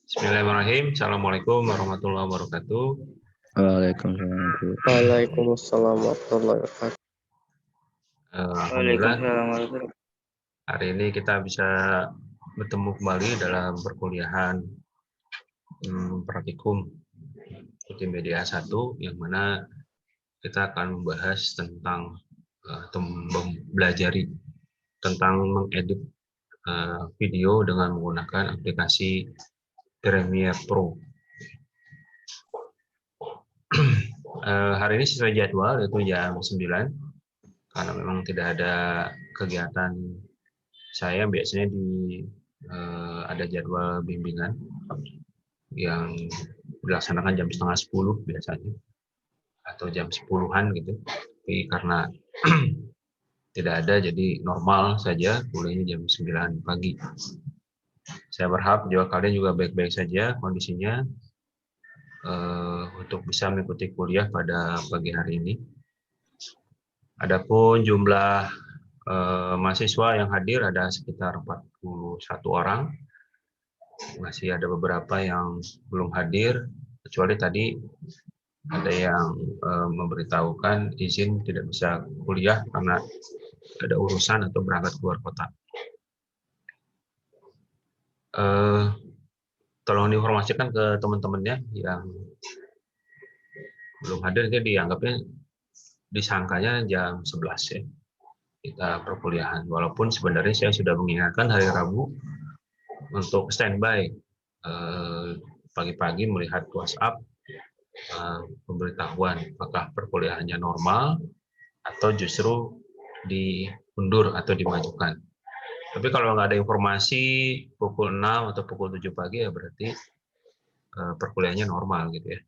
Bismillahirrahmanirrahim. Assalamualaikum warahmatullahi wabarakatuh. Waalaikumsalam. Waalaikumsalam warahmatullahi wabarakatuh. Alhamdulillah, hari ini kita bisa bertemu kembali dalam perkuliahan praktikum multimedia 1, yang mana kita akan membahas tentang mempelajari tentang mengedit video dengan menggunakan aplikasi Premiere Pro. Hari ini sesuai jadwal, yaitu jam 9, karena memang tidak ada kegiatan saya. Biasanya ada jadwal bimbingan yang dilaksanakan jam setengah 10 biasanya, atau jam 10-an gitu. Tapi karena tidak ada, jadi normal saja kuliahnya jam 9 pagi. Saya berharap juga kalian juga baik-baik saja kondisinya untuk bisa mengikuti kuliah pada pagi hari ini. Adapun jumlah mahasiswa yang hadir ada sekitar 41 orang. Masih ada beberapa yang belum hadir, kecuali tadi ada yang memberitahukan izin tidak bisa kuliah karena ada urusan atau berangkat keluar kota. Tolong diinformasikan ke teman-temannya yang belum hadir, jadi dianggapnya disangkanya jam 11 ya kita perkuliahan, walaupun sebenarnya saya sudah mengingatkan hari Rabu untuk standby pagi-pagi melihat WhatsApp pemberitahuan apakah perkuliahannya normal atau justru diundur atau dimajukan. Tapi kalau nggak ada informasi pukul 6 atau pukul 7 pagi, ya berarti perkuliahannya normal gitu ya.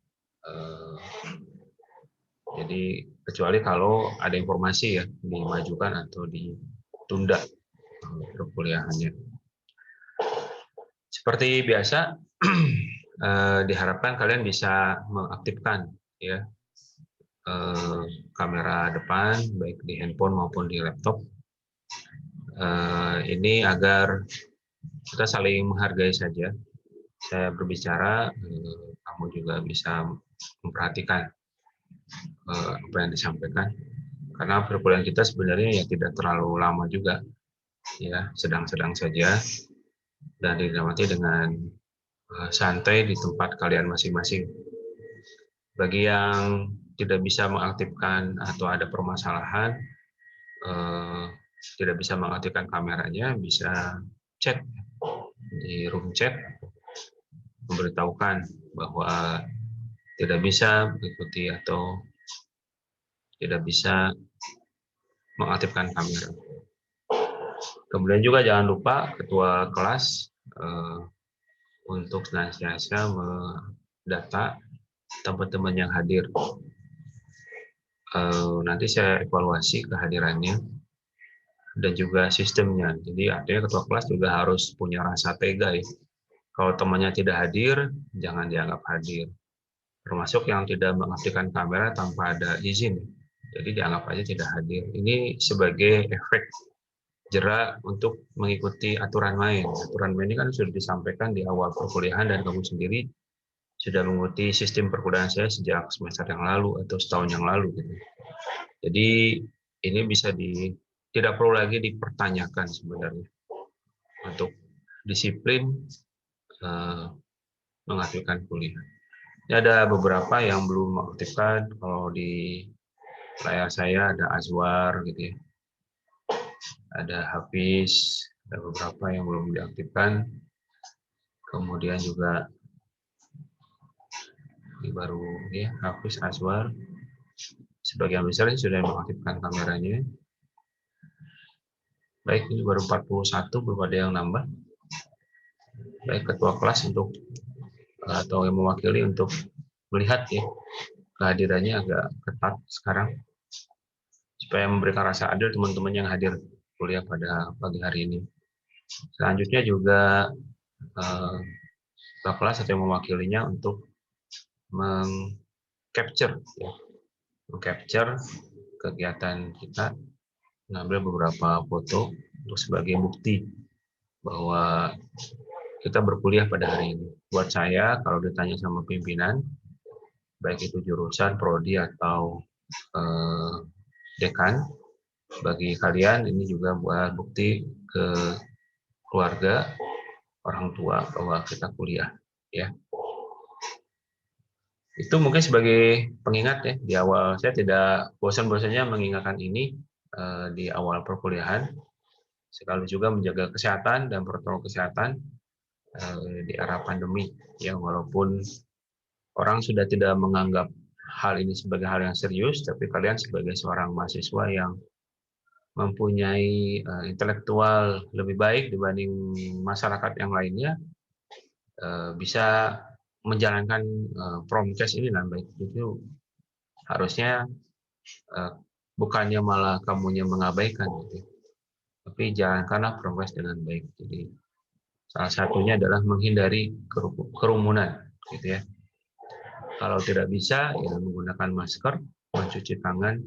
Jadi kecuali kalau ada informasi ya dimajukan atau ditunda perkuliahannya. Seperti biasa, diharapkan kalian bisa mengaktifkan ya kamera depan baik di handphone maupun di laptop. Ini agar kita saling menghargai saja. Saya berbicara, kamu juga bisa memperhatikan apa yang disampaikan. Karena perkuliahan kita sebenarnya ya tidak terlalu lama juga, ya sedang-sedang saja, dan dinikmati dengan santai di tempat kalian masing-masing. Bagi yang tidak bisa mengaktifkan atau ada permasalahan, tidak bisa mengaktifkan kameranya, bisa chat di room chat, memberitahukan bahwa tidak bisa mengikuti atau tidak bisa mengaktifkan kamera. Kemudian juga jangan lupa ketua kelas untuk senantiasa mendata teman-teman yang hadir. Nanti saya evaluasi kehadirannya dan juga sistemnya. Jadi artinya ketua kelas juga harus punya rasa tega ya. Kalau temannya tidak hadir, jangan dianggap hadir. Termasuk yang tidak mengaktifkan kamera tanpa ada izin. Jadi dianggap aja tidak hadir. Ini sebagai efek jera untuk mengikuti aturan main. Aturan main ini kan sudah disampaikan di awal perkuliahan, dan kamu sendiri sudah mengikuti sistem perkuliahan saya sejak semester yang lalu atau setahun yang lalu gitu. Jadi ini bisa tidak perlu lagi dipertanyakan sebenarnya untuk disiplin mengaktifkan kuliah. Ini ada beberapa yang belum mengaktifkan. Kalau di layar saya ada Azwar gitu ya, ada Hafiz, ada beberapa yang belum diaktifkan. Kemudian juga ini baru ya, Hafiz, Azwar, sebagian besar sudah mengaktifkan kameranya. Baik, ini baru 41, belum ada yang nambah. Baik, ketua kelas untuk atau yang mewakili untuk melihat ya kehadirannya agak ketat sekarang, supaya memberikan rasa adil teman-teman yang hadir kuliah pada pagi hari ini. Selanjutnya juga ketua kelas atau yang mewakilinya untuk mengcapture kegiatan kita, mengambil beberapa foto untuk sebagai bukti bahwa kita berkuliah pada hari ini. Buat saya, kalau ditanya sama pimpinan, baik itu jurusan, prodi, atau dekan, bagi kalian ini juga buat bukti ke keluarga, orang tua, bahwa kita kuliah. Ya. Itu mungkin sebagai pengingat ya, di awal saya tidak bosan-bosannya mengingatkan ini di awal perkuliahan, sekali juga menjaga kesehatan dan protokol kesehatan di era pandemi. Ya, walaupun orang sudah tidak menganggap hal ini sebagai hal yang serius, tapi kalian sebagai seorang mahasiswa yang mempunyai intelektual lebih baik dibanding masyarakat yang lainnya, bisa menjalankan promkes ini dengan baik. Itu harusnya bukannya malah kamunya mengabaikan, gitu. Tapi jalankanlah promkes dengan baik. Jadi salah satunya adalah menghindari kerumunan, gitu ya. Kalau tidak bisa, ya menggunakan masker, mencuci tangan,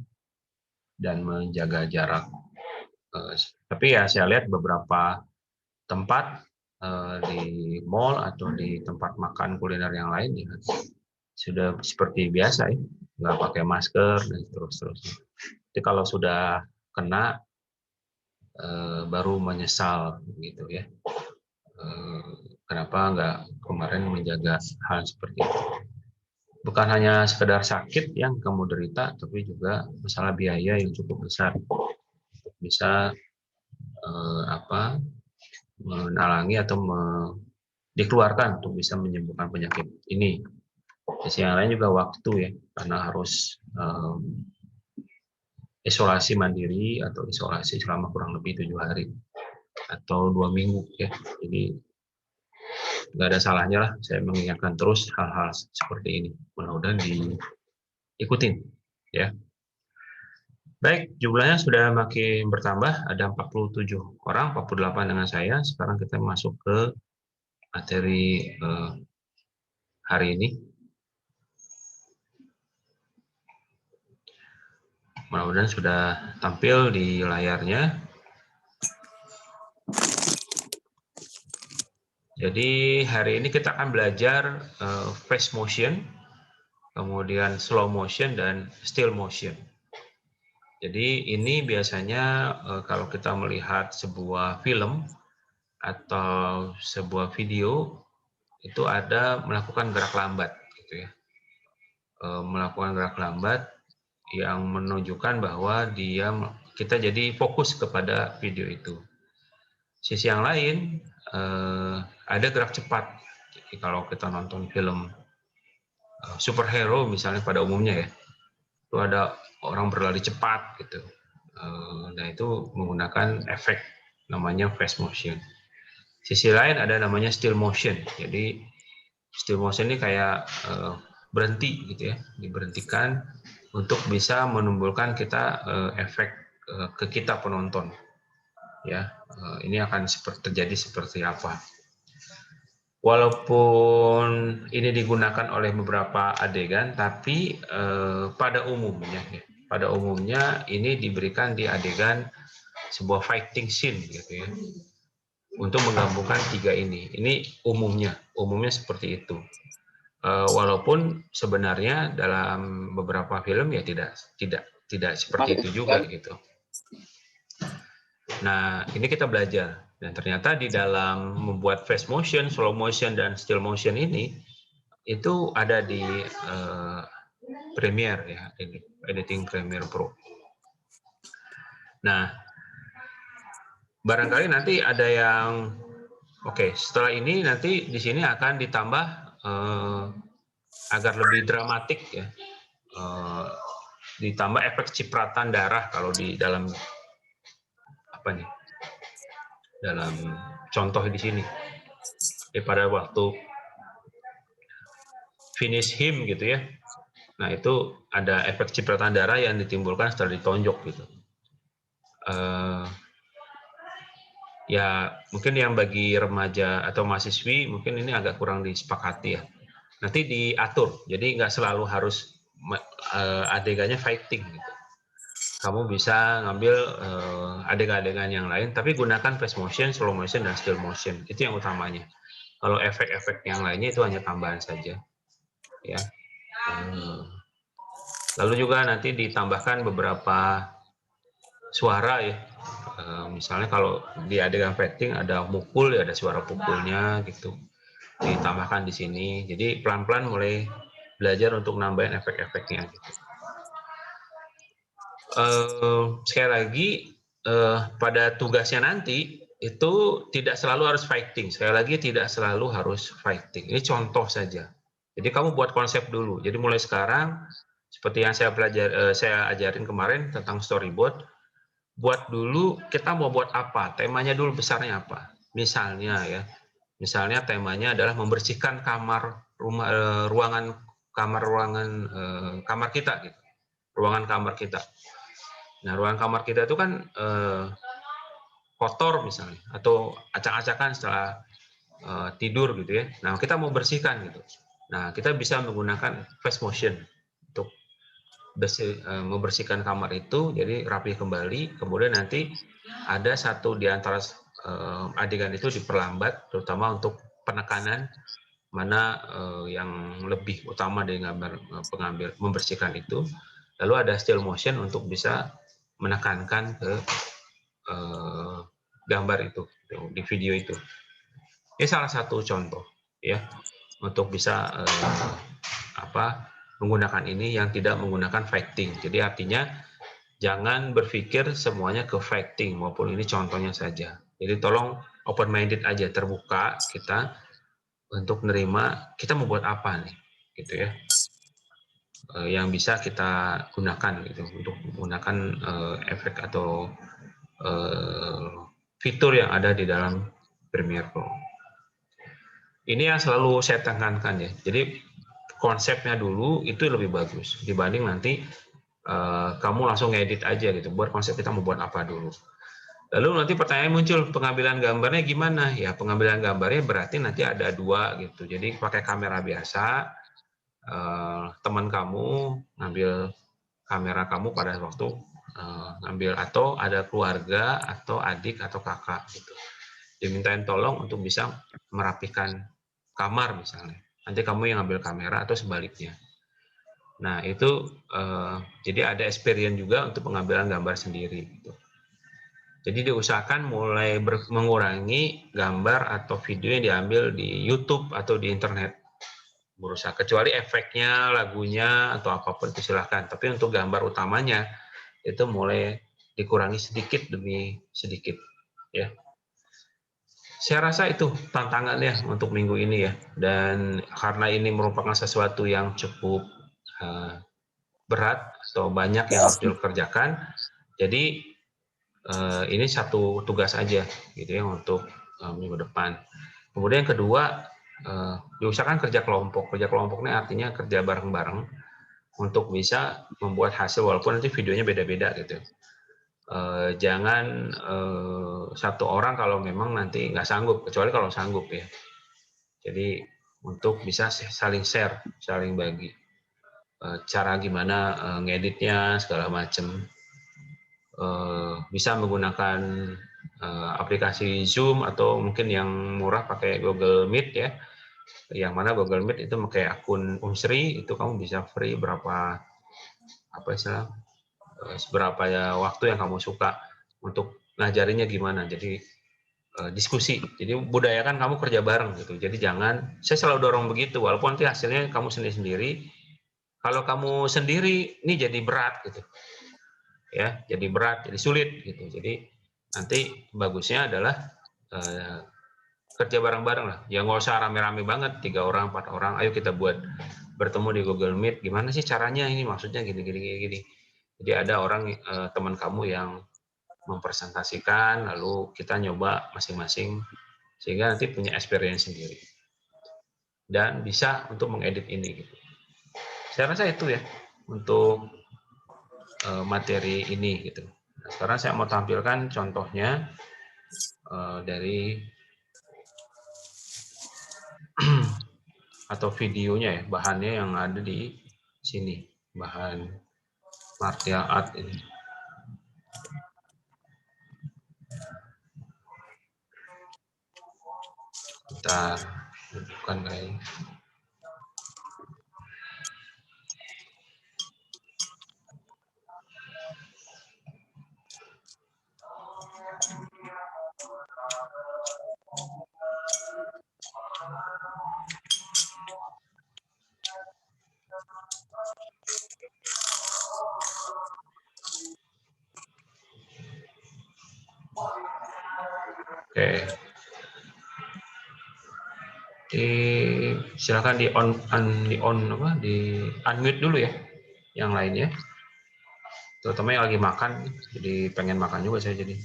dan menjaga jarak. Tapi ya saya lihat beberapa tempat di mall atau di tempat makan kuliner yang lain ya, sudah seperti biasa ya, nggak pakai masker dan terus-terusnya. Jadi kalau sudah kena baru menyesal gitu ya. Kenapa nggak kemarin menjaga hal seperti itu? Bukan hanya sekedar sakit yang kamu derita, tapi juga masalah biaya yang cukup besar. Bisa menalangi atau dikeluarkan untuk bisa menyembuhkan penyakit ini. Sisi yang lain juga waktu ya, karena harus isolasi mandiri atau isolasi selama kurang lebih 7 hari atau 2 minggu ya. Jadi nggak ada salahnya lah saya mengingatkan terus hal-hal seperti ini. Mudah-mudahan diikutin ya. Baik, jumlahnya sudah makin bertambah, ada 47 orang, 48 dengan saya. Sekarang kita masuk ke materi hari ini. Mudah-mudahan sudah tampil di layarnya. Jadi hari ini kita akan belajar fast motion, kemudian slow motion, dan still motion. Jadi ini biasanya kalau kita melihat sebuah film atau sebuah video, itu ada melakukan gerak lambat, gitu ya. Melakukan gerak lambat yang menunjukkan bahwa kita jadi fokus kepada video itu. Sisi yang lain, ada gerak cepat. Jadi kalau kita nonton film superhero misalnya pada umumnya ya, itu ada orang berlari cepat gitu. Nah itu menggunakan efek namanya fast motion. Sisi lain ada namanya still motion. Jadi still motion ini kayak berhenti gitu ya, diberhentikan untuk bisa menimbulkan kita efek ke kita penonton. Ya, ini akan terjadi seperti apa? Walaupun ini digunakan oleh beberapa adegan, tapi pada umumnya ini diberikan di adegan sebuah fighting scene gitu ya, untuk menggabungkan tiga ini. Ini umumnya seperti itu. Walaupun sebenarnya dalam beberapa film ya tidak seperti itu juga gitu. Nah, ini kita belajar. Dan ternyata di dalam membuat fast motion, slow motion, dan still motion ini, itu ada di Premiere ya, editing Premiere Pro. Nah, barangkali nanti ada yang, setelah ini nanti di sini akan ditambah agar lebih dramatik ya, ditambah efek cipratan darah kalau di dalam dalam contoh di sini. Jadi pada waktu finish him gitu ya, nah itu ada efek cipratan darah yang ditimbulkan setelah ditonjok gitu. Ya mungkin yang bagi remaja atau mahasiswi mungkin ini agak kurang disepakati ya. Nanti diatur, jadi nggak selalu harus adegannya fighting gitu. kamu bisa ngambil adegan-adegan yang lain, tapi gunakan fast motion, slow motion, dan still motion. Itu yang utamanya. Kalau efek-efek yang lainnya itu hanya tambahan saja. Ya. Lalu juga nanti ditambahkan beberapa suara ya. Misalnya kalau di adegan fighting ada mukul, ya ada suara pukulnya gitu. Ditambahkan di sini. Jadi pelan-pelan mulai belajar untuk nambahin efek-efeknya gitu. Sekali lagi pada tugasnya nanti itu tidak selalu harus fighting. Sekali lagi tidak selalu harus fighting. Ini contoh saja. Jadi kamu buat konsep dulu. Jadi mulai sekarang seperti yang saya ajarin kemarin tentang storyboard, buat dulu kita mau buat apa, temanya dulu besarnya apa. Misalnya temanya adalah membersihkan ruangan kamar kita gitu. Ruangan kamar kita. Nah, ruangan kamar kita itu kan kotor misalnya, atau acak-acakan setelah tidur gitu ya. Nah, kita mau bersihkan gitu. Nah, kita bisa menggunakan fast motion untuk membersihkan kamar itu, jadi rapi kembali. Kemudian nanti ada satu di antara adegan itu diperlambat, terutama untuk penekanan mana yang lebih utama dari gambar pengambil membersihkan itu. Lalu ada still motion untuk bisa menekankan ke gambar itu di video itu. Ini salah satu contoh ya untuk bisa menggunakan ini yang tidak menggunakan fighting. Jadi artinya jangan berpikir semuanya ke fighting maupun ini contohnya saja. Jadi tolong open minded aja, terbuka kita untuk menerima kita mau buat apa nih gitu ya. Yang bisa kita gunakan gitu untuk menggunakan efek atau fitur yang ada di dalam Premiere Pro. Ini yang selalu saya tekankan ya. Jadi konsepnya dulu itu lebih bagus dibanding nanti kamu langsung ngedit aja gitu. Buat konsep kita mau buat apa dulu. Lalu nanti pertanyaan muncul, pengambilan gambarnya gimana? Ya pengambilan gambarnya berarti nanti ada dua gitu. Jadi pakai kamera biasa, teman kamu ngambil kamera kamu pada waktu ngambil, atau ada keluarga atau adik atau kakak gitu. Dimintain tolong untuk bisa merapikan kamar misalnya. Nanti kamu yang ngambil kamera atau sebaliknya. Nah itu jadi ada experience juga untuk pengambilan gambar sendiri gitu. Jadi diusahakan mulai mengurangi gambar atau video yang diambil di YouTube atau di internet. Berusaha, kecuali efeknya, lagunya, atau apapun itu silahkan. Tapi untuk gambar utamanya itu mulai dikurangi sedikit demi sedikit. Ya. Saya rasa itu tantangannya untuk minggu ini ya. Dan karena ini merupakan sesuatu yang cukup berat atau banyak yang harus dikerjakan, jadi ini satu tugas aja gitu ya untuk minggu depan. Kemudian yang kedua, diusahakan kerja kelompok. Kerja kelompok ini artinya kerja bareng-bareng untuk bisa membuat hasil walaupun nanti videonya beda-beda gitu. Jangan satu orang kalau memang nanti nggak sanggup, kecuali kalau sanggup ya. Jadi untuk bisa saling share, saling bagi cara gimana ngeditnya segala macam. Bisa menggunakan aplikasi Zoom atau mungkin yang murah pakai Google Meet ya. Yang mana Google Meet itu pakai akun Umsri, itu kamu bisa free berapa seberapa ya waktu yang kamu suka untuk ngajarinya gimana. Jadi diskusi. Jadi budayakan kamu kerja bareng gitu. Jadi jangan, saya selalu dorong begitu walaupun nanti hasilnya kamu sendiri-sendiri. Kalau kamu sendiri ini jadi berat gitu. Ya, jadi berat, jadi sulit gitu. Jadi nanti bagusnya adalah kerja bareng-bareng lah. Ya nggak usah rame-rame banget, 3 orang, 4 orang. Ayo kita buat bertemu di Google Meet. Gimana sih caranya ini? Maksudnya gini. Jadi ada orang teman kamu yang mempresentasikan, lalu kita nyoba masing-masing sehingga nanti punya experience sendiri dan bisa untuk mengedit ini. Gitu. Saya rasa itu ya untuk materi ini gitu. Nah, sekarang saya mau tampilkan contohnya dari atau videonya ya, bahannya yang ada di sini, bahan martial art ini. Bentar, bukan kayaknya. Oke. Silakan di unmute dulu ya, yang lainnya. Terutama yang lagi makan, jadi pengen makan juga saya jadi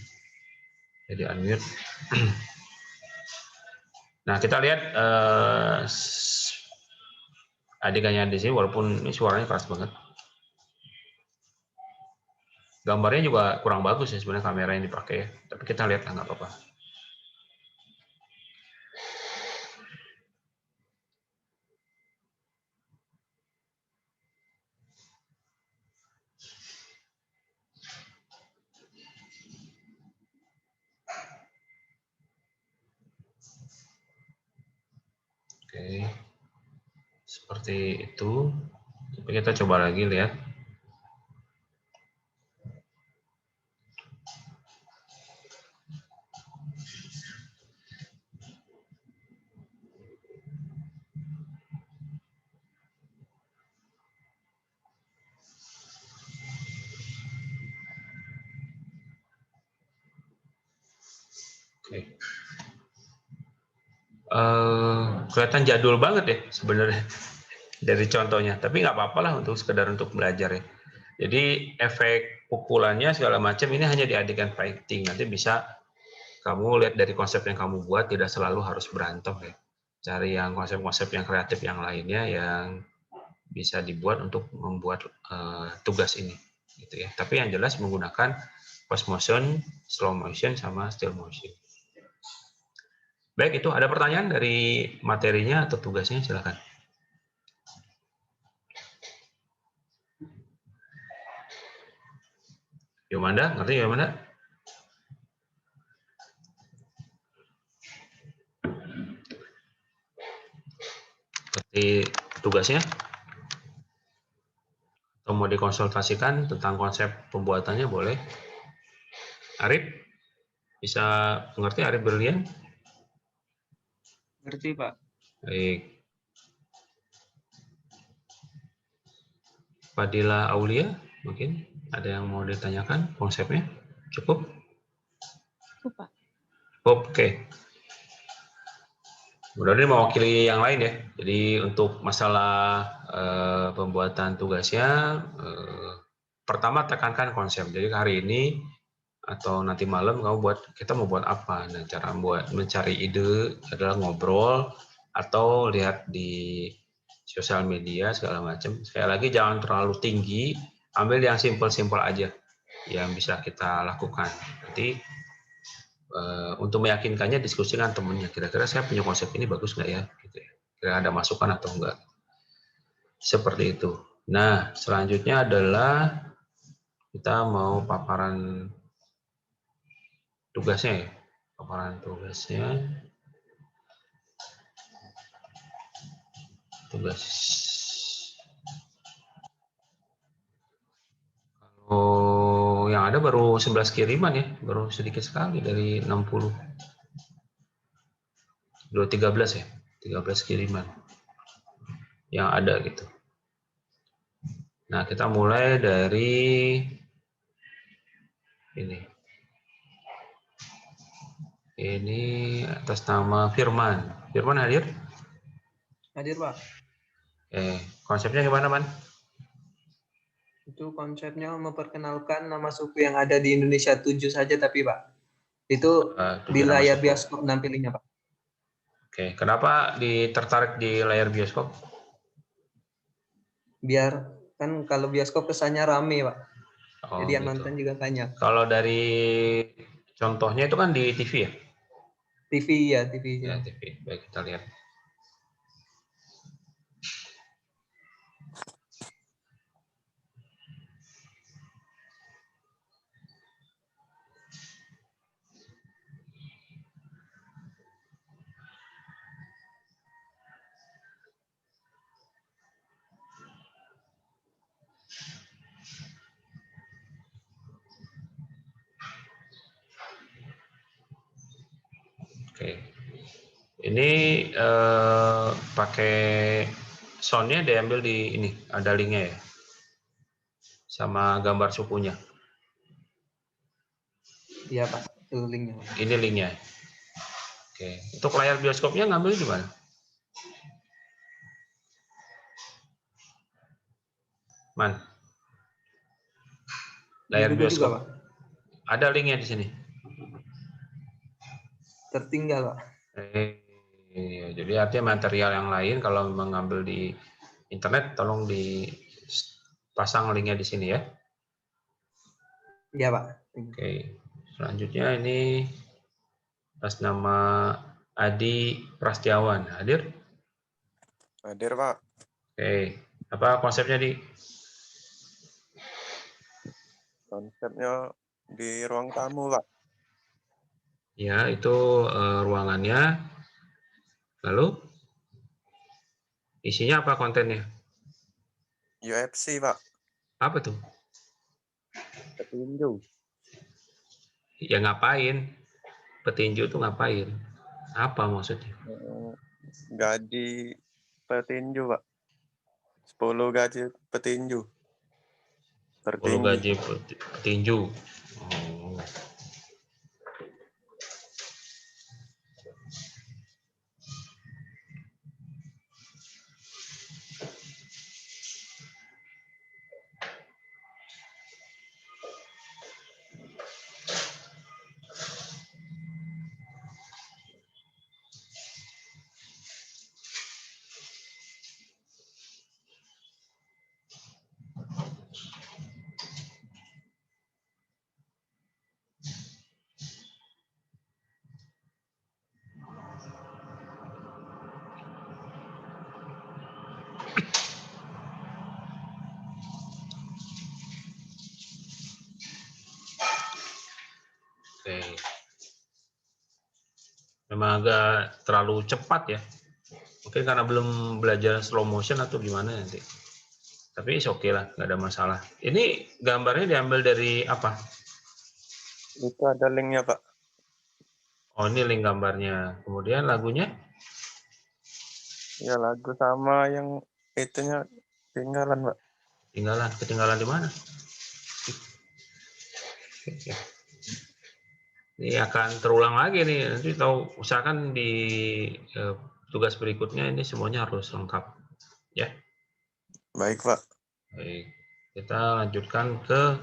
unmute. Nah, kita lihat adegannya di sini, walaupun ini suaranya keras banget. Gambarnya juga kurang bagus ya sebenarnya kamera yang dipakai ya. Tapi kita lihat nggak apa-apa. Oke, seperti itu. Tapi kita coba lagi lihat. Oke. Kelihatan jadul banget ya sebenarnya dari contohnya, tapi nggak apa-apa lah untuk sekedar untuk belajar ya. Jadi efek pukulannya segala macam ini hanya di adegan fighting. Nanti bisa kamu lihat dari konsep yang kamu buat, tidak selalu harus berantem ya. Cari yang konsep-konsep yang kreatif yang lainnya yang bisa dibuat untuk membuat tugas ini gitu ya. Tapi yang jelas menggunakan fast motion, slow motion sama still motion. Baik, itu ada pertanyaan dari materinya atau tugasnya, silakan. Yomanda, ngerti Yomanda? Ngerti tugasnya? Atau mau dikonsultasikan tentang konsep pembuatannya boleh. Arif, bisa mengerti Arif Berlian? Ngerti, Pak. Baik. Fadila Aulia, mungkin ada yang mau ditanyakan konsepnya? Cukup? Cukup, Pak. Oke. Mudah-mudahan mewakili yang lain ya. Jadi untuk masalah pembuatan tugasnya, pertama tekankan konsep. Jadi hari ini atau nanti malam kita mau buat apa? Nah, cara mencari ide adalah ngobrol atau lihat di sosial media segala macam. Sekali lagi jangan terlalu tinggi, ambil yang simpel-simpel aja yang bisa kita lakukan. Nanti untuk meyakinkannya diskusi dengan temennya, kira-kira saya punya konsep ini bagus nggak ya? Gitu ya. Kira ada masukan atau enggak? Seperti itu. Nah, selanjutnya adalah kita mau paparan tugasnya ya. Paparan tugasnya. Tugas. Kalau yang ada baru 11 kiriman ya, baru sedikit sekali dari 60. 13 ya, 13 kiriman yang ada gitu. Nah, kita mulai dari ini. Ini atas nama Firman. Firman hadir? Hadir, Pak. Konsepnya gimana, Man? Itu konsepnya memperkenalkan nama suku yang ada di Indonesia 7 saja tapi, Pak. Itu di Tujuh nama layar suku. bioskop nampilinnya, Pak. Oke, kenapa tertarik di layar bioskop? Biar kan kalau bioskop kesannya rame, Pak. Oh, Jadi yang gitu. nonton juga banyak. Kalau dari contohnya itu kan di TV ya? TV ya, TV Ya, ya. TV. Baik, kita lihat. Ini pakai soundnya diambil di ini, ada linknya ya, sama gambar sukunya. Iya Pak, itu linknya Pak. Ini linknya. Oke, untuk layar bioskopnya ngambil di mana? Man, Di layar Google juga bioskop. Pak, Ada linknya di sini. tertinggal Pak. Jadi artinya material yang lain kalau mengambil di internet, tolong dipasang linknya di sini ya. Iya Pak. Oke, selanjutnya ini atas nama Adi Prastiawan, hadir? Hadir, Pak. Oke, apa konsepnya di? Konsepnya di ruang tamu, Pak. Ya, itu ruangannya. Lalu isinya apa kontennya? UFC, Pak. Apa tuh? Petinju. Ya ngapain? Petinju tuh ngapain? Apa maksudnya? Gaji petinju, Pak. 10 gaji petinju. 10 Tertinggi. gaji petinju. Oh. Oke. Memang agak terlalu cepat ya. Mungkin karena belum belajar slow motion atau gimana nanti. Tapi oke lah, nggak ada masalah. Ini gambarnya diambil dari apa? Itu ada linknya, Pak. Oh, ini link gambarnya. Kemudian lagunya? Ya, lagu sama yang itunya tinggalan, Pak. Ketinggalan di mana? Ini akan terulang lagi nih. Nanti tahu, usahakan di tugas berikutnya ini semuanya harus lengkap. Ya. Baik, Pak. Baik. Kita lanjutkan ke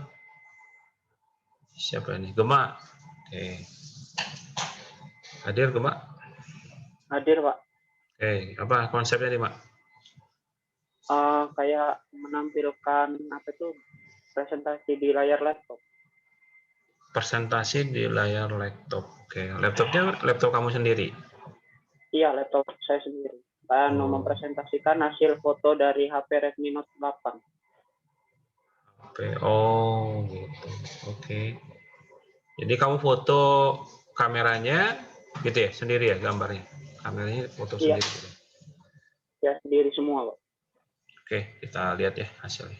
siapa ini? Gema. Oke. Hadir Gema? Hadir, Pak. Oke, apa konsepnya nih, Mak? Kayak menampilkan apa tuh presentasi di layar laptop. Presentasi di layar laptop. Oke, laptopnya laptop kamu sendiri? Iya, laptop saya sendiri. Dan Oh. mempresentasikan hasil foto dari HP Redmi Note 8. Oke, oh gitu. Oke. Jadi kamu foto kameranya gitu ya, sendiri ya gambarnya? Kameranya foto Iya. sendiri gitu. Ya, sendiri semua, Pak. Oke, kita lihat ya hasilnya.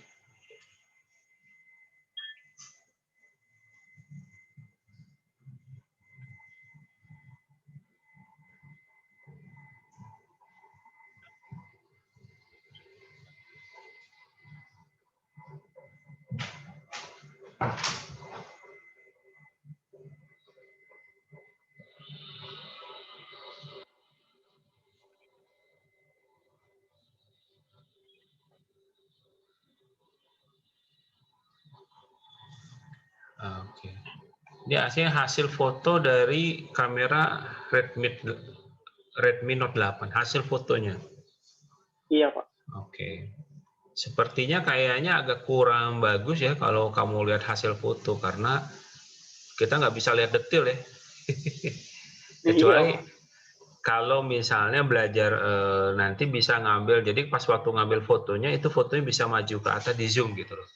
Oke. Ini hasil foto dari kamera Redmi Note 8, hasil fotonya. Iya, Pak. Oke. Sepertinya kayaknya agak kurang bagus ya kalau kamu lihat hasil foto, karena kita nggak bisa lihat detail ya. Kecuali Iya, Pak. kalau misalnya belajar nanti bisa ngambil, jadi pas waktu ngambil fotonya itu fotonya bisa maju ke atas di zoom gitu loh.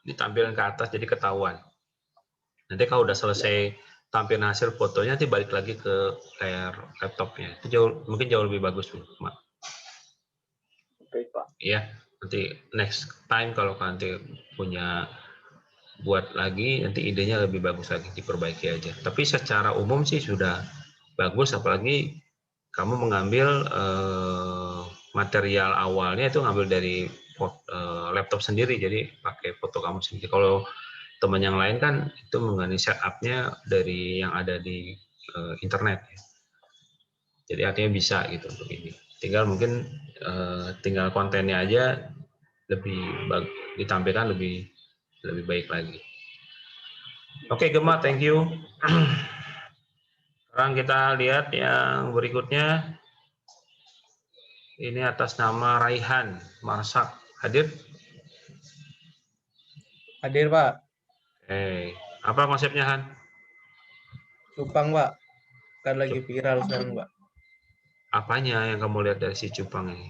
Ditampilkan ke atas jadi ketahuan. Nanti kalau udah selesai tampil hasil fotonya, nanti balik lagi ke layar laptopnya. Itu mungkin jauh lebih bagus, Mak. Oke, Pak. Ya, nanti next time kalau nanti punya buat lagi, nanti idenya lebih bagus lagi, diperbaiki aja. Tapi secara umum sih sudah bagus, apalagi kamu mengambil material awalnya itu ngambil dari laptop sendiri, jadi pakai foto kamu sendiri. Kalau teman yang lain kan itu mengenai setupnya dari yang ada di internet. Jadi artinya bisa gitu untuk ini. Tinggal mungkin tinggal kontennya aja lebih ditampilkan lebih baik lagi. Oke, Gemma, thank you. Sekarang kita lihat yang berikutnya. Ini atas nama Raihan Marsak. Hadir? Hadir, Pak. Apa konsepnya, Han? Cupang, Pak. Kan lagi viral sekarang, Pak. Apanya yang kamu lihat dari si cupang ini?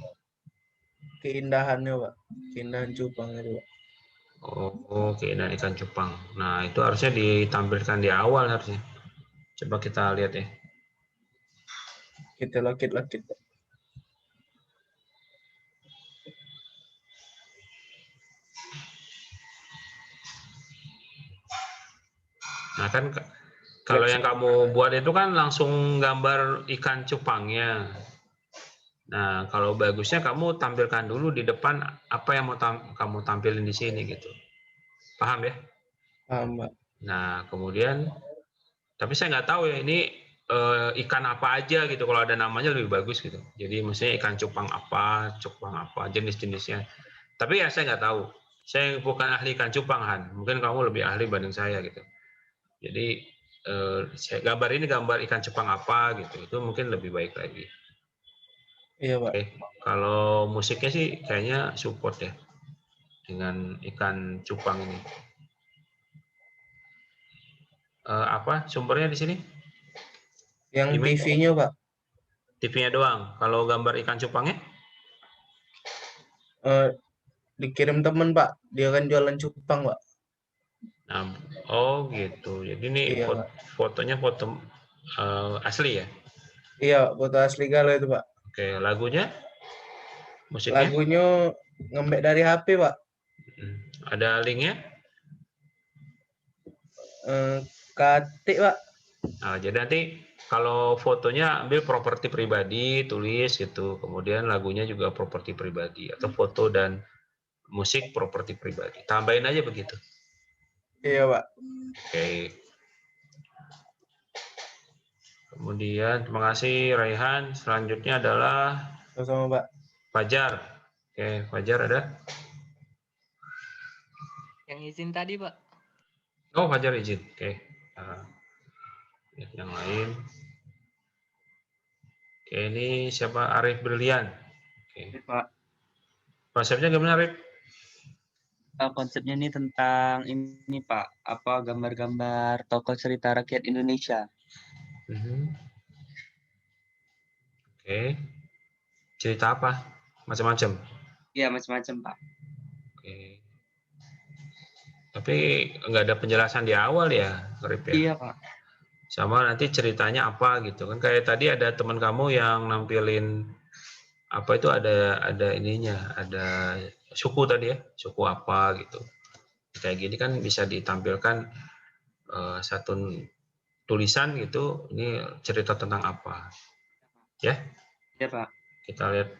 Keindahannya, Pak. Keindahan cupang itu, Pak. Oh, keindahan ikan cupang. Nah, itu harusnya ditampilkan di awal harusnya. Coba kita lihat ya. Kita lakit-lakit, Pak. Nah, kan kalau yang kamu buat itu kan langsung gambar ikan cupangnya. Nah, kalau bagusnya kamu tampilkan dulu di depan apa yang mau kamu tampilin di sini gitu. Paham ya? Paham, Pak. Nah, kemudian, tapi saya nggak tahu ya ini ikan apa aja gitu. Kalau ada namanya lebih bagus gitu. Jadi maksudnya ikan cupang apa, jenis-jenisnya. Tapi ya saya nggak tahu. Saya bukan ahli ikan cupang, Han. Mungkin kamu lebih ahli banding saya gitu. Jadi gambar ini gambar ikan cupang apa gitu. Itu mungkin lebih baik lagi. Iya, Pak. Oke. Kalau musiknya sih kayaknya support ya dengan ikan cupang ini. Apa sumbernya di sini? Yang Email? TV-nya, Pak. TV-nya doang. Kalau gambar ikan cupangnya? Dikirim temen, Pak. Dia kan jualan cupang, Pak. Nah, oh gitu. Jadi ini Iya, Pak. fotonya foto asli ya? Iya, foto asli galau itu, Pak. Oke, lagunya? Musiknya? Lagunya ngembek dari HP, Pak. Ada linknya? Katik, Pak. Nah, jadi nanti kalau fotonya ambil properti pribadi, tulis gitu. Kemudian lagunya juga properti pribadi. Atau foto dan musik properti pribadi. Tambahin aja begitu. Iya, Pak. Oke. Kemudian terima kasih Raihan. Selanjutnya adalah Sama-sama, Pak. Fajar. Oke, Fajar ada? Yang izin tadi, Pak. Oh, Fajar izin. Oke. Lihat yang lain. Oke, ini siapa? Arif Brilian. Oke. Pak. Konsepnya gimana, Arif? Konsepnya ini tentang ini Pak, apa gambar-gambar tokoh cerita rakyat Indonesia. Oke. Cerita apa? Macam-macam. Iya, macam-macam Pak. Oke. Tapi nggak ada penjelasan di awal ya, Arif ya? Iya Pak. Sama nanti ceritanya apa gitu kan? Kayak tadi ada teman kamu yang nampilin apa itu ada ininya, ada suku tadi ya, suku apa gitu. Kayak gini kan bisa ditampilkan satu tulisan gitu, ini cerita tentang apa. Ya? Iya Pak. Kita lihat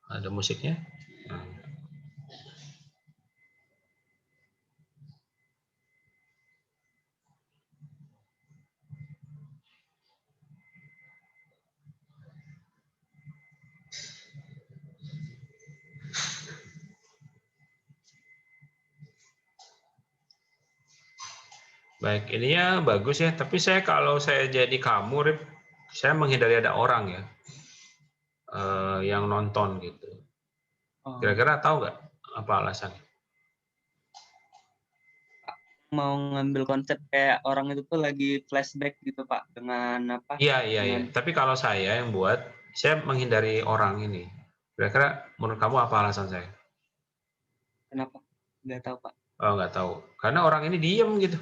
ada musiknya. Nah. Baik, ininya bagus ya. Tapi kalau saya jadi kamu, Rip, saya menghindari ada orang ya yang nonton gitu. Kira-kira tahu nggak apa alasannya? Mau ngambil konsep kayak orang itu tuh lagi flashback gitu Pak dengan apa? Iya. Tapi kalau saya yang buat, saya menghindari orang ini. Kira-kira menurut kamu apa alasan saya? Kenapa? Nggak tahu Pak. Oh, nggak tahu. Karena orang ini diem gitu.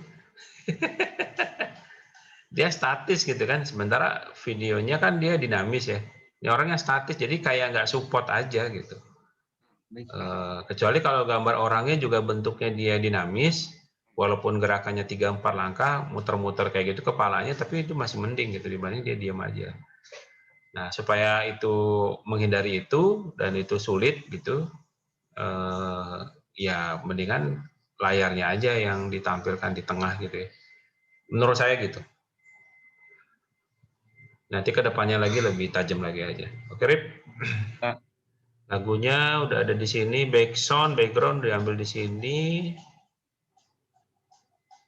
Dia statis gitu kan. Sementara videonya kan dia dinamis ya. Ini orangnya statis, jadi kayak nggak support aja gitu. Baik, Kecuali kalau gambar orangnya juga bentuknya dia dinamis, walaupun gerakannya 3-4 langkah, muter-muter kayak gitu kepalanya, tapi itu masih mending gitu dibanding dia diam aja. Nah, supaya itu menghindari itu dan itu sulit gitu, ya mendingan layarnya aja yang ditampilkan di tengah gitu ya. Menurut saya gitu. Nanti ke depannya lagi lebih tajam lagi aja. Oke, Rip? Pak. Lagunya udah ada di sini, background diambil di sini.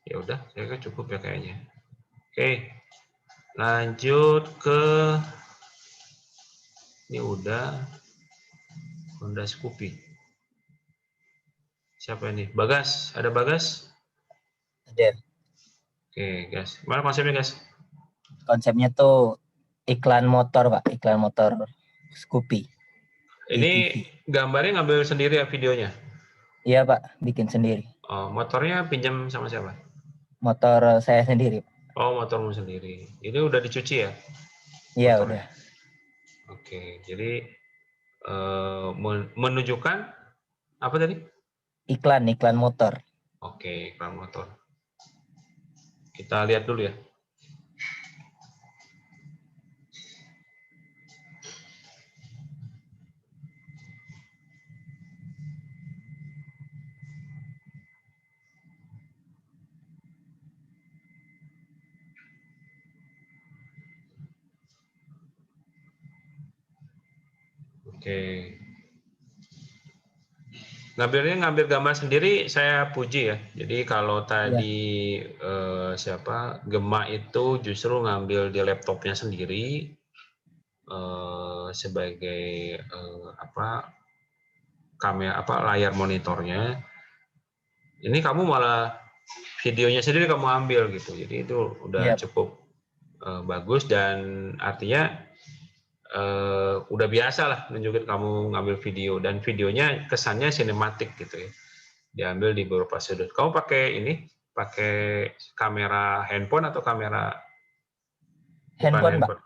Ya udah, saya kan cukup ya kayaknya. Oke. Lanjut ke ini udah Honda Scoopy. Siapa ini? Bagas, ada Bagas? Ada. Oke, guys. Mana konsepnya, guys? Konsepnya tuh iklan motor, Pak. Iklan motor Scoopy. Ini ATV. gambarnya ngambil sendiri ya videonya? Iya, Pak. Bikin sendiri. Oh, motornya pinjam sama siapa? Motor saya sendiri. Oh, motormu sendiri. Ini udah dicuci ya? Iya, Motornya? udah. Oke, jadi menunjukkan apa tadi? Iklan motor. Oke, iklan motor. Kita lihat dulu ya. Oke. Ngambil gambar sendiri saya puji ya. Jadi kalau tadi siapa Gema itu justru ngambil di laptopnya sendiri sebagai kamera layar monitornya. Ini kamu malah videonya sendiri kamu ambil gitu. Jadi itu udah cukup bagus dan artinya udah biasa lah nunjukin kamu ngambil video dan videonya kesannya sinematik gitu ya, diambil di beberapa sudut. Kamu pakai kamera handphone atau kamera Handphone, Pak.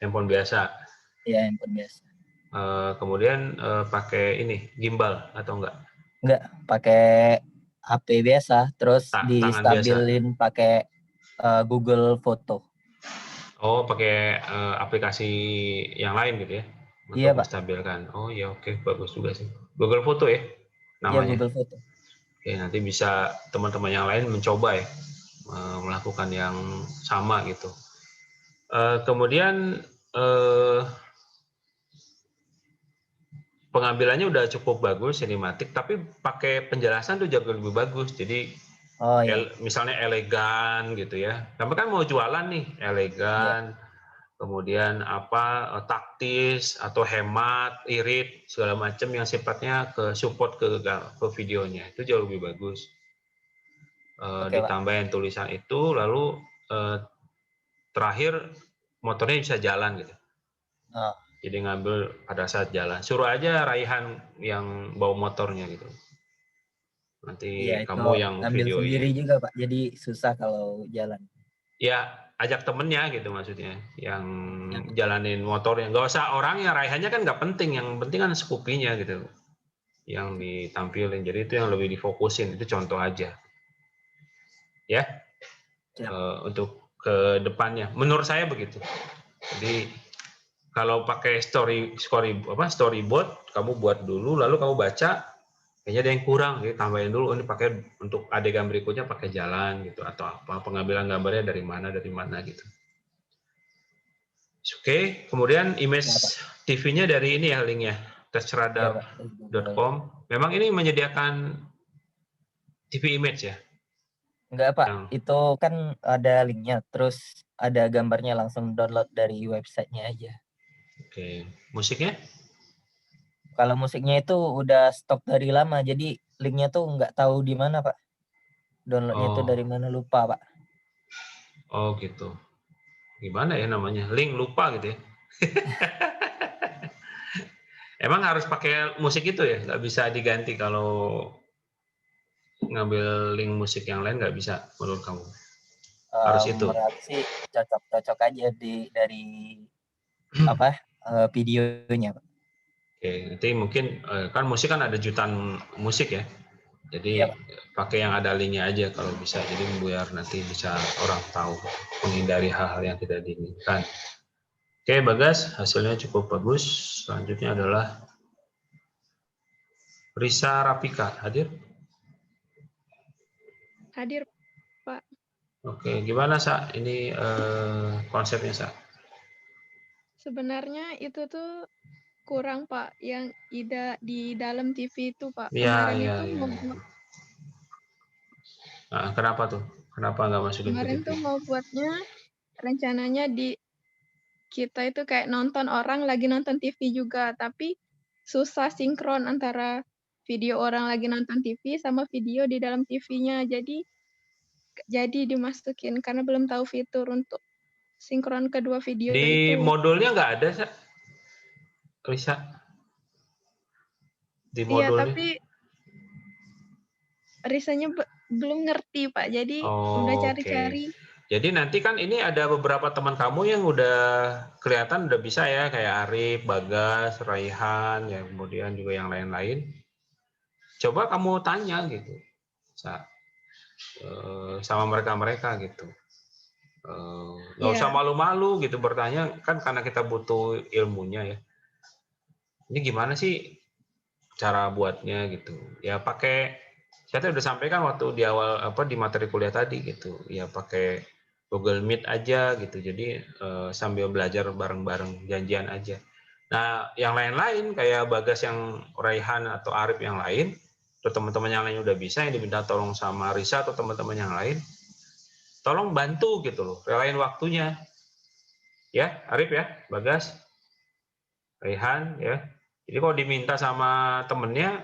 Handphone biasa. Iya, handphone biasa. Kemudian pakai ini gimbal atau enggak? Enggak, pakai HP biasa, terus distabilin pakai Google Foto. Oh, pakai aplikasi yang lain gitu ya? Untuk iya, Pak. menstabilkan. Oh ya, oke, bagus juga sih. Google Foto ya namanya? Iya, Google Foto. Oke, nanti bisa teman-teman yang lain mencoba ya, melakukan yang sama gitu. Kemudian pengambilannya udah cukup bagus, sinematik, tapi pakai penjelasan tuh jauh lebih bagus. Jadi misalnya elegan gitu ya. Kamu kan mau jualan nih, elegan, kemudian taktis atau hemat, irit, segala macam yang sifatnya ke support ke videonya itu jauh lebih bagus. Ditambahin tulisan itu, lalu terakhir motornya bisa jalan gitu. Jadi ngambil pada saat jalan. Suruh aja Raihan yang bawa motornya gitu. Nanti kamu yang videoin. Sendiri juga, Pak. Jadi susah kalau jalan. Ya, ajak temennya gitu maksudnya, yang jalanin motornya. Nggak usah orangnya, Raihannya kan nggak penting. Yang penting kan Scoopy-nya gitu, yang ditampilin. Jadi itu yang lebih difokusin. Itu contoh aja. Ya, untuk ke depannya. Menurut saya begitu. Jadi kalau pakai storyboard, kamu buat dulu, lalu kamu baca. Kayaknya ada yang kurang, jadi tambahin dulu. Ini pakai untuk adegan berikutnya pakai jalan gitu atau apa, pengambilan gambarnya dari mana gitu. Oke, kemudian image TV-nya dari ini ya linknya, touchradar.com. Memang ini menyediakan TV image ya? Enggak, Pak. Itu kan ada linknya, terus ada gambarnya, langsung download dari websitenya aja. Oke, musiknya? Kalau musiknya itu udah stok dari lama, jadi linknya tuh nggak tahu di mana, Pak. Downloadnya tuh dari mana lupa, Pak. Oh gitu. Gimana ya namanya? Link lupa gitu ya? Emang harus pakai musik itu ya? Nggak bisa diganti kalau ngambil link musik yang lain nggak bisa menurut kamu? Harus itu? Menurut sih cocok aja dari videonya, Pak. Oke, nanti mungkin kan musik kan ada jutaan musik ya. Jadi Iya, Pak. pakai yang ada linknya aja kalau bisa. Jadi biar nanti bisa orang tahu, menghindari hal-hal yang tidak diinginkan. Oke, Bagas, hasilnya cukup bagus. Selanjutnya adalah Risa Rapika, hadir? Hadir, Pak. Oke, gimana, Sa? Ini konsepnya, Sa? Sebenarnya itu tuh kurang, Pak, yang di dalam TV itu, Pak. Iya, Kemarin iya, itu iya. mau Nah, kenapa tuh? Kenapa nggak masukin ke kemarin TV? tuh mau buatnya rencananya kita itu kayak nonton orang lagi nonton TV juga, tapi susah sinkron antara video orang lagi nonton TV sama video di dalam TV-nya. Jadi dimasukin karena belum tahu fitur untuk sinkron kedua video Di itu. modulnya nggak ada, Sa? Risa? Di Iya, modulnya? tapi Risanya belum ngerti, Pak. Jadi udah Oke. cari-cari. Jadi nanti kan ini ada beberapa teman kamu yang udah kelihatan udah bisa ya, kayak Arif, Bagas, Raihan, ya kemudian juga yang lain-lain. Coba kamu tanya gitu, sama mereka-mereka gitu. Nggak usah Iya, malu-malu gitu bertanya, kan karena kita butuh ilmunya ya. Ini gimana sih cara buatnya gitu? Ya pakai, saya udah sampaikan waktu di awal di materi kuliah tadi gitu. Ya pakai Google Meet aja gitu. Jadi sambil belajar bareng-bareng, janjian aja. Nah, yang lain-lain kayak Bagas yang Raihan atau Arif yang lain, atau teman-teman yang lain udah bisa, yang diminta tolong sama Risa atau teman-teman yang lain, tolong bantu gitu loh, relain waktunya. Ya, Arif ya, Bagas, Raihan ya. Jadi kalau diminta sama temennya,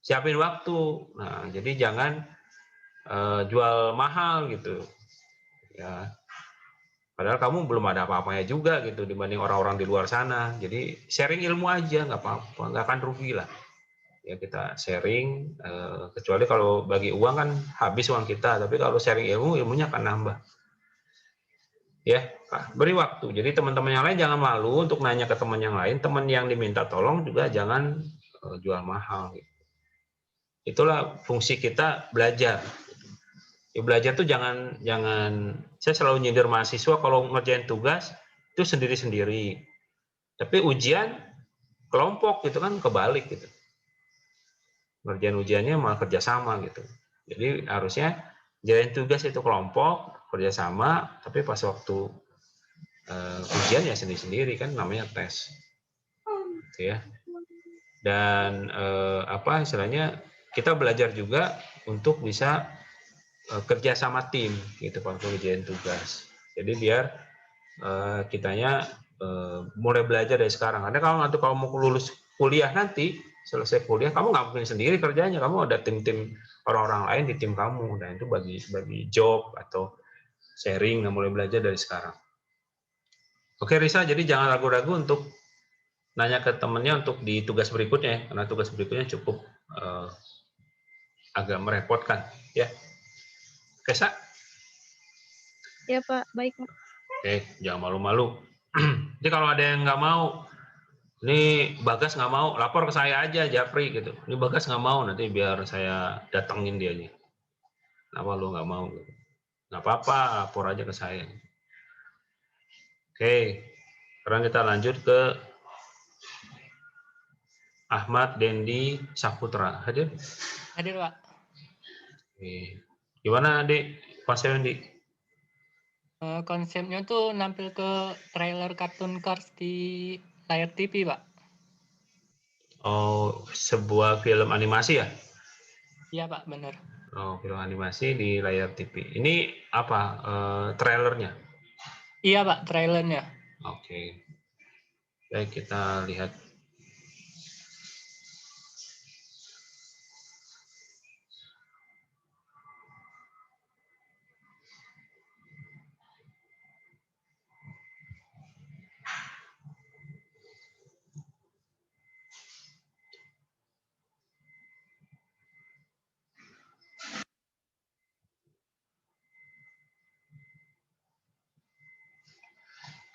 siapin waktu. Nah, jadi jangan jual mahal gitu. Ya, padahal kamu belum ada apa-apanya juga gitu dibanding orang-orang di luar sana. Jadi sharing ilmu aja, nggak apa-apa, nggak akan rugi lah. Ya kita sharing, kecuali kalau bagi uang kan habis uang kita, tapi kalau sharing ilmu, ilmunya akan nambah. Ya, beri waktu. Jadi teman-teman yang lain jangan malu untuk nanya ke teman yang lain. Teman yang diminta tolong juga jangan jual mahal. Itulah fungsi kita belajar. Ya, belajar tuh jangan, saya selalu nyindir mahasiswa kalau ngerjain tugas itu sendiri-sendiri. Tapi ujian kelompok gitu kan kebalik gitu. Ngerjain ujiannya malah kerjasama gitu. Jadi harusnya jalanin tugas itu kelompok, kerjasama, tapi pas waktu ujian ya sendiri-sendiri kan namanya tes. Gitu ya. Dan istilahnya kita belajar juga untuk bisa kerja sama tim gitu waktu ngerjain tugas. Jadi biar kitanya mulai belajar dari sekarang. Karena kalau mau lulus kuliah nanti, selesai kuliah, kamu nggak mungkin sendiri kerjanya. Kamu ada tim-tim orang-orang lain di tim kamu. Dan itu bagi job atau sharing, nggak mulai belajar dari sekarang. Oke Risa, jadi jangan ragu-ragu untuk nanya ke temennya untuk di tugas berikutnya, karena tugas berikutnya cukup agak merepotkan. Ya, oke Sa? Ya, Pak. Baik, Pak. Oke, jangan malu-malu. Jadi kalau ada yang nggak mau, ini Bagas nggak mau, lapor ke saya aja, Japri gitu. Ini Bagas nggak mau, nanti biar saya datengin dianya. Kenapa lu nggak mau? Gitu. Nggak apa-apa, lapor aja ke saya. Oke, sekarang kita lanjut ke Ahmad Dendi Saputra. Hadir? Hadir, Pak. Oke. Gimana, Dik? Konsepnya, Dik? Konsepnya tuh nampil ke trailer Cartoon Cars di layar TV, Pak. Oh, sebuah film animasi ya? Iya, Pak, bener. Oh, film animasi di layar TV. Ini apa? Trailernya? Iya, Pak, trailernya. Oke. Baik, kita lihat.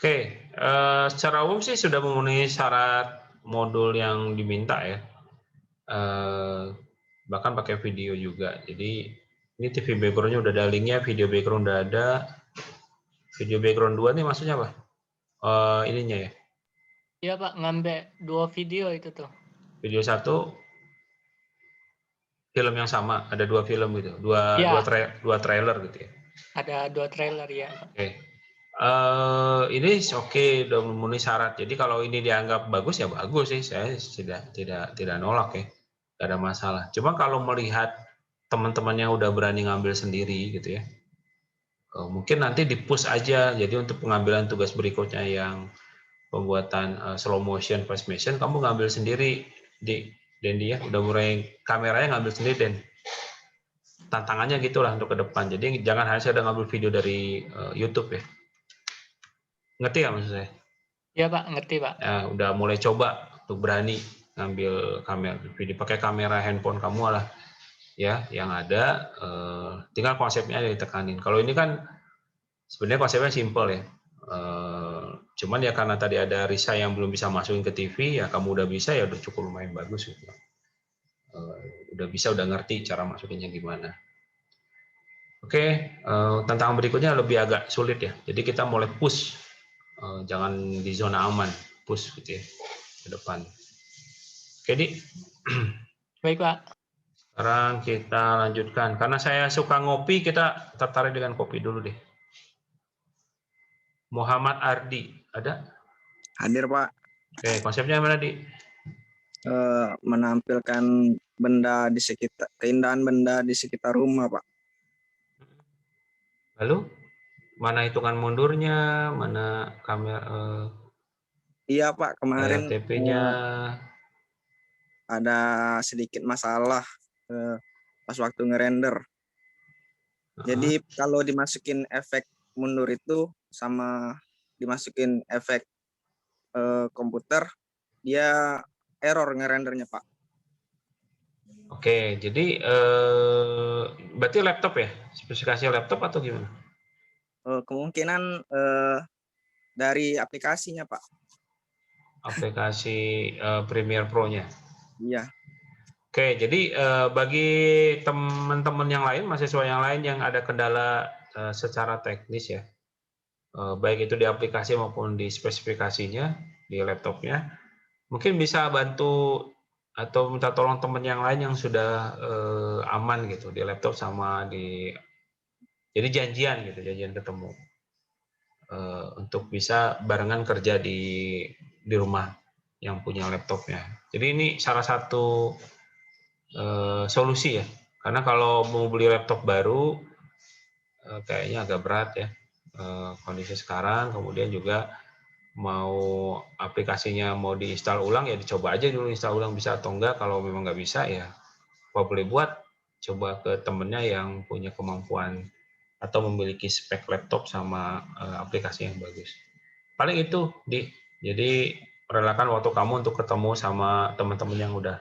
Oke, secara umum sih sudah memenuhi syarat modul yang diminta ya. bahkan pakai video juga. Jadi ini TV background-nya udah ada linknya, video background udah ada. Video background 2 nih maksudnya apa? Ininya ya. Iya Pak, ngambil 2 video itu tuh. Video 1 film yang sama, ada 2 film gitu, dua Iya. trailer gitu ya. Ada 2 trailer ya. Oke. Ini oke, udah memenuhi syarat. Jadi kalau ini dianggap bagus ya bagus sih, saya tidak nolak ya, nggak ada masalah. Cuma kalau melihat teman-temannya udah berani ngambil sendiri gitu ya, mungkin nanti di-push aja. Jadi untuk pengambilan tugas berikutnya yang pembuatan slow motion, fast motion, kamu ngambil sendiri Dendi ya, udah mulai kameranya ngambil sendiri Den. Tantangannya gitulah untuk ke depan. Jadi jangan hanya sekedar ngambil video dari YouTube ya. Ngerti ya maksud saya? Iya Pak, ngerti Pak. Ya, udah mulai coba untuk berani ngambil kamera video pakai kamera handphone kamu lah ya, yang ada tinggal konsepnya aja ditekanin. Kalau ini kan sebenarnya konsepnya simple ya. Cuman ya karena tadi ada Risa yang belum bisa masukin ke TV, ya kamu udah bisa, ya udah cukup lumayan bagus gitu. Udah bisa, udah ngerti cara masukinnya gimana. Oke, tantangan berikutnya lebih agak sulit ya. Jadi kita mulai push, jangan di zona aman, push gitu ya ke depan. Oke, Di. Baik Pak. Sekarang kita lanjutkan. Karena saya suka ngopi, kita tertarik dengan kopi dulu deh. Muhammad Ardi, ada? Hadir Pak. Oke, konsepnya mana Di? Menampilkan benda di sekitar, keindahan benda di sekitar rumah Pak. Lalu mana hitungan mundurnya, mana kamera? Iya Pak, kemarin TP-nya ada sedikit masalah pas waktu ngerender. Jadi kalau dimasukin efek mundur itu sama dimasukin efek komputer, dia error ngerendernya Pak. Oke, jadi berarti laptop ya? Spesifikasi laptop atau gimana? Kemungkinan dari aplikasinya Pak. Aplikasi Premiere Pro-nya? Iya. Oke, jadi bagi teman-teman yang lain, mahasiswa yang lain yang ada kendala secara teknis ya, baik itu di aplikasi maupun di spesifikasinya, di laptopnya, mungkin bisa bantu atau minta tolong teman yang lain yang sudah aman gitu di laptop sama di, jadi janjian gitu, janjian ketemu untuk bisa barengan kerja di rumah yang punya laptopnya. Jadi ini salah satu solusi ya, karena kalau mau beli laptop baru kayaknya agak berat ya kondisi sekarang. Kemudian juga mau aplikasinya mau diinstal ulang, ya dicoba aja dulu install ulang bisa atau enggak. Kalau memang nggak bisa ya apa boleh buat, coba ke temennya yang punya kemampuan atau memiliki spek laptop sama aplikasi yang bagus. Paling itu Di, jadi relakan waktu kamu untuk ketemu sama teman-teman yang udah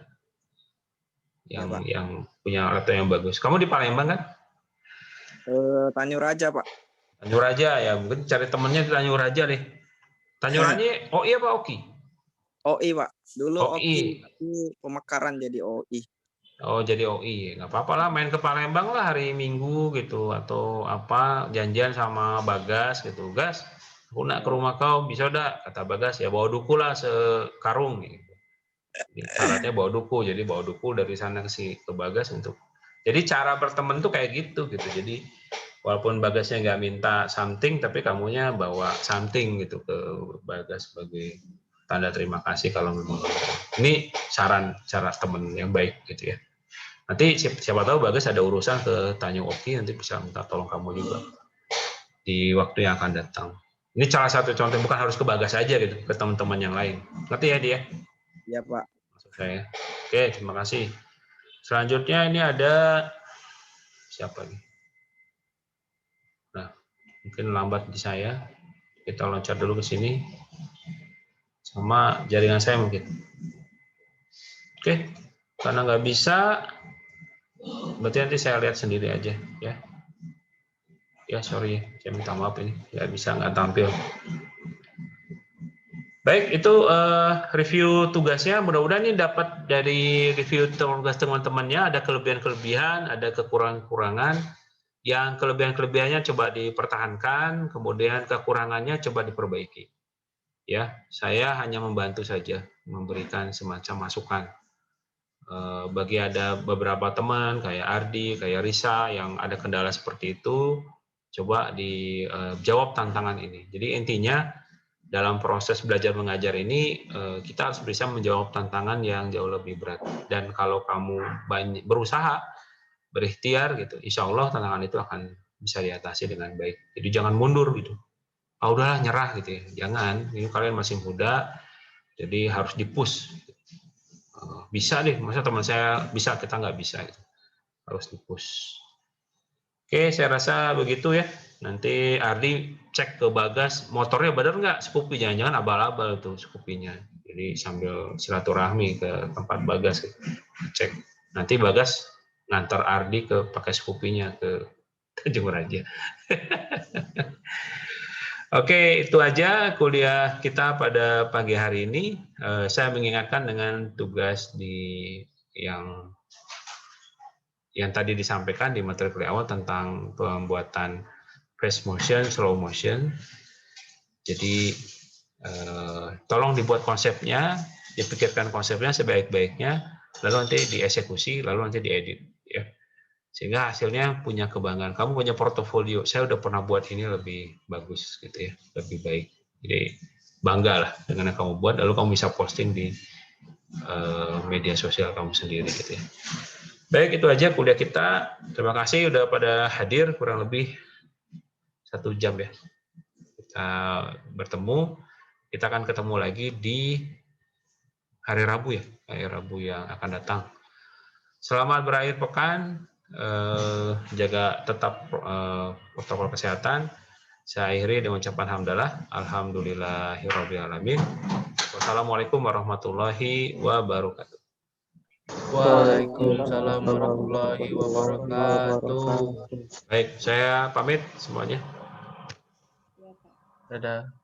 yang punya laptop yang bagus. Kamu di Palembang kan? Tanjung Raja Pak. Tanjung Raja ya, mungkin cari temennya di Tanjung Raja deh. Tanjung Raja OI apa OKI? OI Pak. Dulu OI. tapi pemekaran jadi OI. Oh jadi OI, nggak apa-apa lah, main ke Palembang lah hari Minggu gitu, atau apa janjian sama Bagas gitu. Gas, aku nak ke rumah kau, bisa udah, kata Bagas, ya bawa duku lah sekarung gitu. Syaratnya bawa duku, jadi bawa duku dari sana ke Bagas untuk. Jadi cara berteman tuh kayak gitu. Jadi walaupun Bagasnya nggak minta something, tapi kamunya bawa something gitu ke Bagas sebagai tanda terima kasih kalau memang. Ini saran cara teman yang baik gitu ya. Nanti siapa tahu Bagas ada urusan ke Tanjung Oki, nanti bisa minta tolong kamu juga di waktu yang akan datang. Ini salah satu contoh, bukan harus ke Bagas aja gitu, ke teman-teman yang lain. Ngerti ya dia? Iya Pak. Maksud saya. Oke, terima kasih. Selanjutnya ini ada siapa nih? Nah, mungkin lambat di saya. Kita loncat dulu ke sini. Sama jaringan saya mungkin. Oke, karena nggak bisa, berarti nanti saya lihat sendiri aja ya. Ya sorry, saya minta maaf ini nggak bisa, nggak tampil. Baik, itu review tugasnya. Mudah-mudahan ini dapat dari review tugas teman-temannya ada kelebihan-kelebihan, ada kekurangan-kekurangan. Yang kelebihan-kelebihannya coba dipertahankan, kemudian kekurangannya coba diperbaiki. Ya, saya hanya membantu saja, memberikan semacam masukan. Bagi ada beberapa teman kayak Ardi, kayak Risa yang ada kendala seperti itu, coba dijawab tantangan ini. Jadi intinya dalam proses belajar mengajar ini kita harus bisa menjawab tantangan yang jauh lebih berat. Dan kalau kamu berusaha, berikhtiar gitu, insya Allah tantangan itu akan bisa diatasi dengan baik. Jadi jangan mundur gitu. Udahlah nyerah gitu ya. Jangan. Ini kalian masih muda, jadi harus dipush. Bisa deh, masa teman saya bisa kita nggak bisa gitu. Harus dipush. Oke, saya rasa begitu ya. Nanti Ardi cek ke Bagas, motornya benar nggak Scoopy, jangan-jangan abal-abal tuh Scoopy-nya. Jadi sambil silaturahmi ke tempat Bagas, cek. Nanti Bagas ngantar Ardi ke pakai Scoopy-nya ke Tanjung Raja. Oke, itu aja kuliah kita pada pagi hari ini. Saya mengingatkan dengan tugas yang tadi disampaikan di materi kuliah awal tentang pembuatan fast motion, slow motion. Jadi tolong dibuat konsepnya, dipikirkan konsepnya sebaik-baiknya, lalu nanti dieksekusi, lalu nanti diedit. Ya. Sehingga hasilnya punya kebanggaan. Kamu punya portofolio, saya udah pernah buat ini lebih bagus, gitu ya, lebih baik. Jadi banggalah dengan yang kamu buat, lalu kamu bisa posting di media sosial kamu sendiri, gitu ya. Baik, itu aja kuliah kita. Terima kasih udah pada hadir, kurang lebih 1 jam ya. Kita bertemu, kita akan ketemu lagi di hari Rabu ya, hari Rabu yang akan datang. Selamat berakhir pekan, jaga tetap protokol kesehatan. Saya akhiri dengan ucapan hamdalah, alhamdulillahirrahmanirrahim. Wassalamualaikum warahmatullahi wabarakatuh. Waalaikumsalam warahmatullahi wabarakatuh. Baik, saya pamit semuanya. Dadah.